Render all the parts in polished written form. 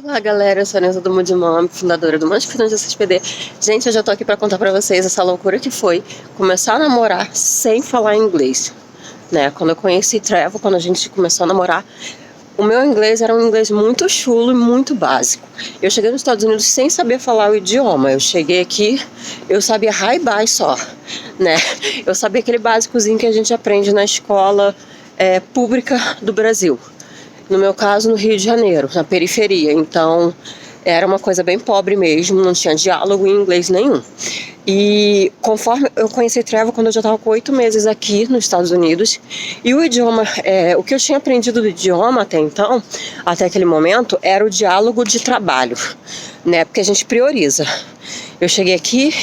Olá galera, eu sou a Nilza do Mood Mom, fundadora do Monte Criança SPD. Gente, eu já tô aqui pra contar pra vocês essa loucura que foi começar a namorar sem falar inglês, né? Quando eu conheci Trevor, quando a gente começou a namorar, o meu inglês era um inglês muito chulo e muito básico. Eu cheguei nos Estados Unidos sem saber falar o idioma. Eu cheguei aqui, eu sabia hi bye só, né? Eu sabia aquele básicozinho que a gente aprende na escola pública do Brasil. No meu caso, no Rio de Janeiro, na periferia. Então, era uma coisa bem pobre mesmo, não tinha diálogo em inglês nenhum. E conforme eu conheci Trevor quando eu já estava com 8 meses aqui nos Estados Unidos, e o idioma, o que eu tinha aprendido do idioma até então, até aquele momento, era o diálogo de trabalho, né? Porque a gente prioriza. Eu cheguei aqui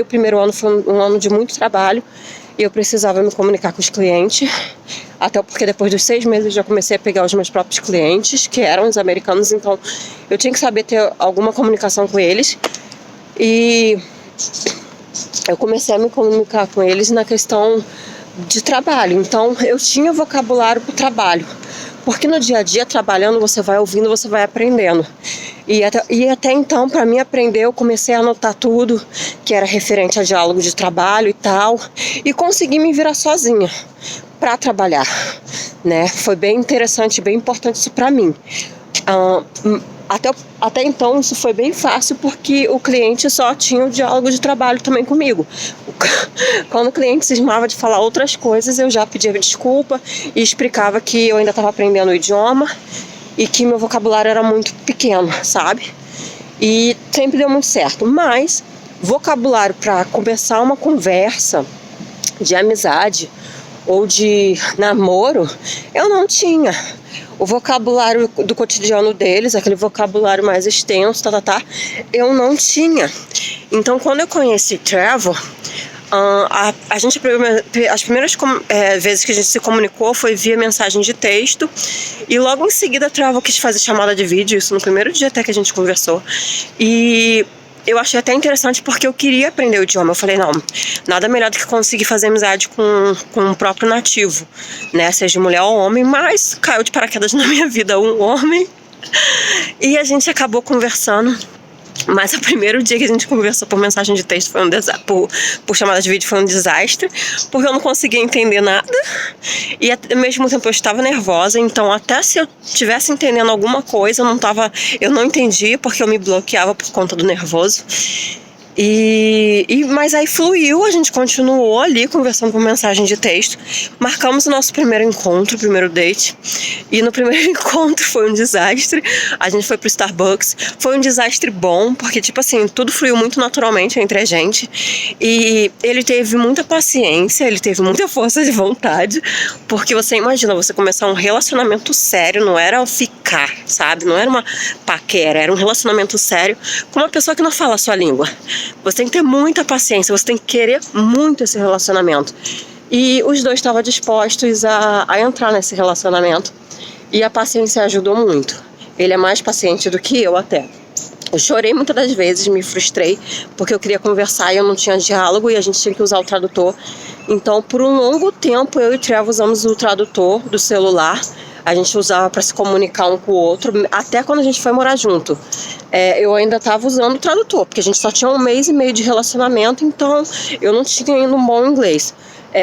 o primeiro ano foi um ano de muito trabalho, e eu precisava me comunicar com os clientes, até porque depois dos 6 meses eu já comecei a pegar os meus próprios clientes, que eram os americanos, então eu tinha que saber ter alguma comunicação com eles. E eu comecei a me comunicar com eles na questão de trabalho, então eu tinha vocabulário para o trabalho. Porque no dia a dia, trabalhando, você vai ouvindo, você vai aprendendo. E até então, para mim aprender, eu comecei a anotar tudo que era referente a diálogo de trabalho e tal. E consegui me virar sozinha para trabalhar, né? Foi bem interessante, bem importante isso para mim. Até então isso foi bem fácil porque o cliente só tinha o diálogo de trabalho também comigo. Quando o cliente cismava de falar outras coisas, eu já pedia desculpa e explicava que eu ainda estava aprendendo o idioma e que meu vocabulário era muito pequeno, sabe? E sempre deu muito certo. Mas vocabulário para começar uma conversa de amizade ou de namoro, eu não tinha. O vocabulário do cotidiano deles, aquele vocabulário mais extenso, eu não tinha. Então, quando eu conheci Trevor, as primeiras vezes que a gente se comunicou foi via mensagem de texto, e logo em seguida Trevor quis fazer chamada de vídeo, isso no primeiro dia até que a gente conversou. E eu achei até interessante porque eu queria aprender o idioma. Eu falei, não, nada melhor do que conseguir fazer amizade com o próprio nativo, né? Seja mulher ou homem, mas caiu de paraquedas na minha vida um homem. E a gente acabou conversando. Mas o primeiro dia que a gente conversou por mensagem de texto foi um desastre, por chamada de vídeo foi um desastre, porque eu não conseguia entender nada e ao mesmo tempo eu estava nervosa, então até se eu estivesse entendendo alguma coisa, eu não entendia porque eu me bloqueava por conta do nervoso. Mas aí fluiu, a gente continuou ali conversando por mensagem de texto, marcamos o nosso primeiro encontro, primeiro date, e no primeiro encontro foi um desastre. A gente foi pro Starbucks, foi um desastre bom, porque tipo assim, tudo fluiu muito naturalmente entre a gente, e ele teve muita paciência, ele teve muita força de vontade, porque você imagina, você começar um relacionamento sério, não era ficar, sabe, não era uma paquera, era um relacionamento sério com uma pessoa que não fala a sua língua. Você tem que ter muita paciência, você tem que querer muito esse relacionamento. E os dois estavam dispostos a entrar nesse relacionamento. E a paciência ajudou muito. Ele é mais paciente do que eu até. Eu chorei muitas das vezes, me frustrei, porque eu queria conversar e eu não tinha diálogo e a gente tinha que usar o tradutor. Então, por um longo tempo, eu e o Trevor usamos o tradutor do celular. A gente usava para se comunicar um com o outro, até quando a gente foi morar junto. Eu ainda estava usando o tradutor, porque a gente só tinha 1 mês e meio de relacionamento, então eu não tinha ainda um bom inglês.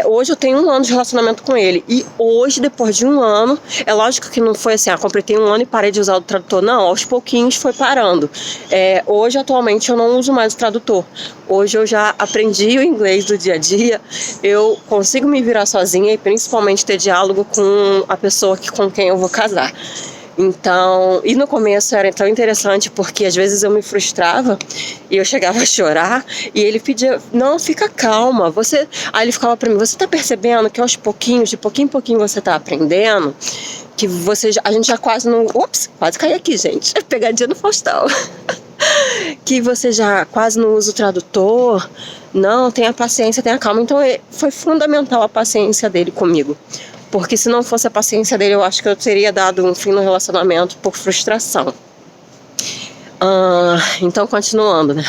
Hoje eu tenho 1 ano de relacionamento com ele, e hoje, depois de 1 ano, é lógico que não foi assim, completei 1 ano e parei de usar o tradutor, não, aos pouquinhos foi parando. Hoje, atualmente, eu não uso mais o tradutor. Hoje eu já aprendi o inglês do dia a dia, eu consigo me virar sozinha e principalmente ter diálogo com a pessoa com quem eu vou casar. Então, e no começo era tão interessante porque às vezes eu me frustrava e eu chegava a chorar e ele pedia, não, fica calma, aí ele ficava pra mim, você tá percebendo que aos pouquinhos, de pouquinho em pouquinho você tá aprendendo, que a gente já quase não, quase caí aqui, gente, pegadinha no Faustão. Que você já quase não usa o tradutor, não, tenha paciência, tenha calma. Então foi fundamental a paciência dele comigo, porque se não fosse a paciência dele, eu acho que eu teria dado um fim no relacionamento por frustração. Então, continuando, né?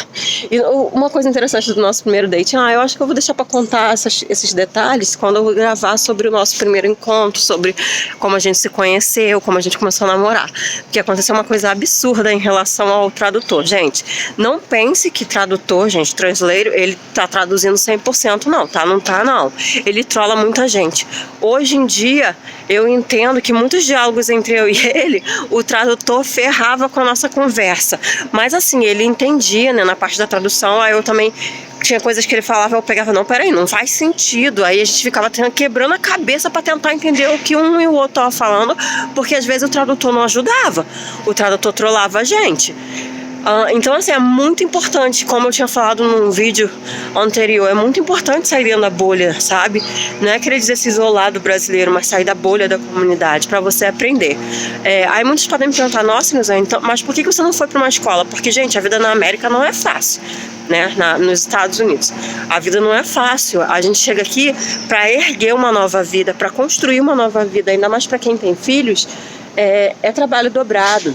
E uma coisa interessante do nosso primeiro date, eu acho que eu vou deixar pra contar esses detalhes quando eu gravar sobre o nosso primeiro encontro, sobre como a gente se conheceu, como a gente começou a namorar. Porque aconteceu uma coisa absurda em relação ao tradutor. Gente, não pense que tradutor, gente, translator, ele tá traduzindo 100%, não, tá? Não tá, não. Ele trola muita gente. Hoje em dia, eu entendo que muitos diálogos entre eu e ele, o tradutor ferrava com a nossa conversa. Mas assim, ele entendia, né, na parte da tradução. Aí eu também tinha coisas que ele falava, eu pegava, não, peraí, não faz sentido. Aí a gente ficava quebrando a cabeça para tentar entender o que um e o outro estavam falando, porque às vezes o tradutor não ajudava, o tradutor trollava a gente. Então, assim, é muito importante, como eu tinha falado num vídeo anterior, é muito importante sair dentro da bolha, sabe? Não é querer dizer se isolar do brasileiro, mas sair da bolha da comunidade para você aprender. Aí muitos podem me perguntar, nossa, Nilza, então, mas por que você não foi para uma escola? Porque, gente, a vida na América não é fácil, né? Nos Estados Unidos. A vida não é fácil. A gente chega aqui para erguer uma nova vida, para construir uma nova vida, ainda mais para quem tem filhos, é trabalho dobrado.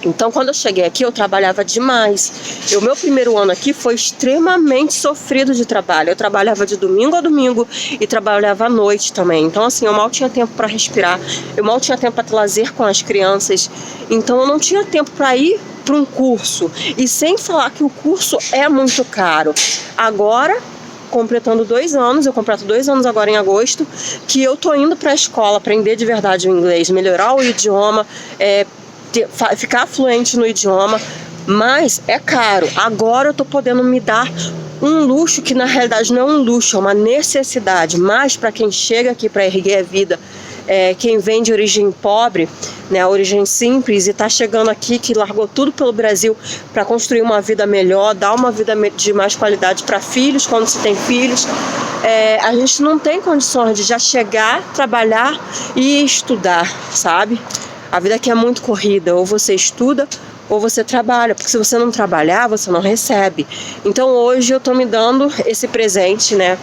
Então, quando eu cheguei aqui, eu trabalhava demais. O meu primeiro ano aqui foi extremamente sofrido de trabalho. Eu trabalhava de domingo a domingo e trabalhava à noite também. Então, assim, eu mal tinha tempo para respirar. Eu mal tinha tempo para ter lazer com as crianças. Então, eu não tinha tempo para ir para um curso. E sem falar que o curso é muito caro. Agora, completando 2 anos, eu completo 2 anos agora em agosto, que eu tô indo para a escola aprender de verdade o inglês, melhorar o idioma, ficar fluente no idioma, mas é caro. Agora eu tô podendo me dar um luxo que na realidade não é um luxo, é uma necessidade. Mas para quem chega aqui para erguer a vida, quem vem de origem pobre, né, origem simples, e tá chegando aqui, que largou tudo pelo Brasil para construir uma vida melhor, dar uma vida de mais qualidade para filhos, quando se tem filhos, a gente não tem condições de já chegar, trabalhar e estudar, sabe? A vida aqui é muito corrida, ou você estuda ou você trabalha, porque se você não trabalhar, você não recebe. Então hoje eu tô me dando esse presente, né,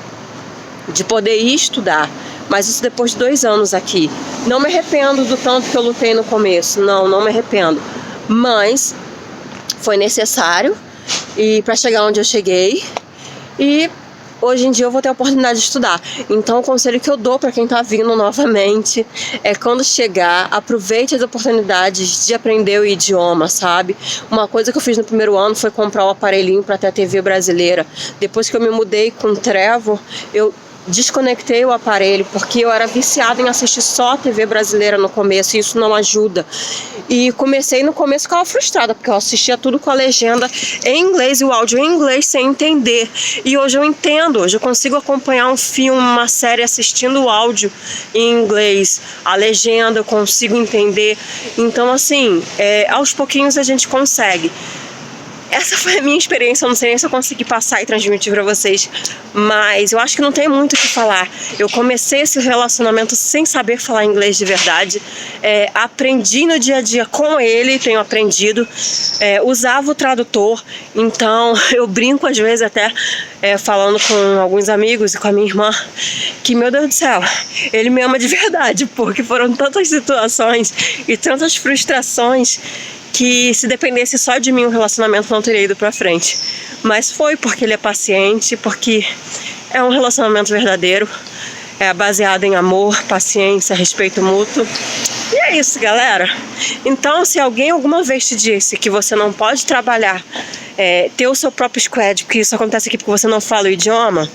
de poder ir estudar, mas isso depois de 2 anos aqui. Não me arrependo do tanto que eu lutei no começo, não me arrependo, mas foi necessário e para chegar onde eu cheguei, e hoje em dia eu vou ter a oportunidade de estudar. Então o conselho que eu dou para quem tá vindo novamente é, quando chegar, aproveite as oportunidades de aprender o idioma, sabe? Uma coisa que eu fiz no primeiro ano foi comprar um aparelhinho para ter a TV brasileira. Depois que eu me mudei com o Trevor, eu desconectei o aparelho, porque eu era viciada em assistir só a TV brasileira no começo, e isso não ajuda. E comecei no começo, ficava frustrada, porque eu assistia tudo com a legenda em inglês e o áudio em inglês sem entender. E hoje eu entendo, hoje eu consigo acompanhar um filme, uma série assistindo o áudio em inglês, a legenda eu consigo entender. Então, assim, aos pouquinhos a gente consegue. Essa foi a minha experiência, eu não sei nem se eu consegui passar e transmitir pra vocês, mas eu acho que não tem muito o que falar. Eu comecei esse relacionamento sem saber falar inglês de verdade, aprendi no dia a dia com ele, tenho aprendido, usava o tradutor, então eu brinco às vezes até falando com alguns amigos e com a minha irmã, que, meu Deus do céu, ele me ama de verdade, porque foram tantas situações e tantas frustrações que, se dependesse só de mim, o relacionamento não teria ido pra frente. Mas foi porque ele é paciente, porque é um relacionamento verdadeiro, baseado em amor, paciência, respeito mútuo. E é isso, galera. Então, se alguém alguma vez te disse que você não pode trabalhar, ter o seu próprio squad, porque isso acontece aqui porque você não fala o idioma,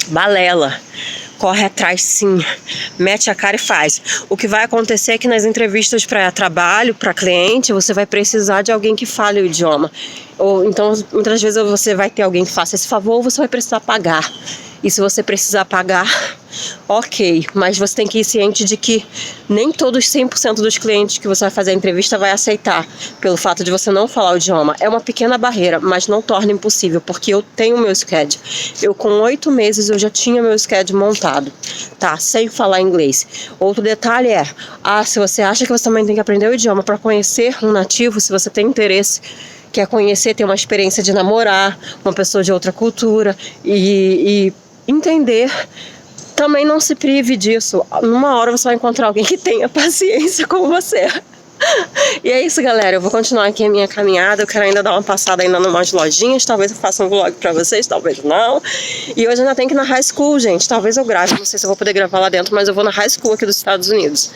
balela. Corre atrás, sim, mete a cara e faz. O que vai acontecer é que nas entrevistas para trabalho, para cliente, você vai precisar de alguém que fale o idioma. Ou então, muitas vezes você vai ter alguém que faça esse favor, ou você vai precisar pagar. E se você precisar pagar, ok, mas você tem que ir ciente de que nem todos 100% dos clientes que você vai fazer a entrevista vai aceitar, pelo fato de você não falar o idioma. É uma pequena barreira, mas não torna impossível, porque eu tenho o meu schedule. Eu, com 8 meses, eu já tinha meu schedule montado, tá? Sem falar inglês. Outro detalhe se você acha que você também tem que aprender o idioma para conhecer um nativo, se você tem interesse, quer conhecer, ter uma experiência de namorar uma pessoa de outra cultura e entender, também não se prive disso. Numa hora você vai encontrar alguém que tenha paciência com você. E é isso, galera. Eu vou continuar aqui a minha caminhada. Eu quero ainda dar uma passada ainda em umas lojinhas. Talvez eu faça um vlog pra vocês, talvez não. E hoje ainda tem que ir na High School, gente. Talvez eu grave. Não sei se eu vou poder gravar lá dentro, mas eu vou na High School aqui dos Estados Unidos.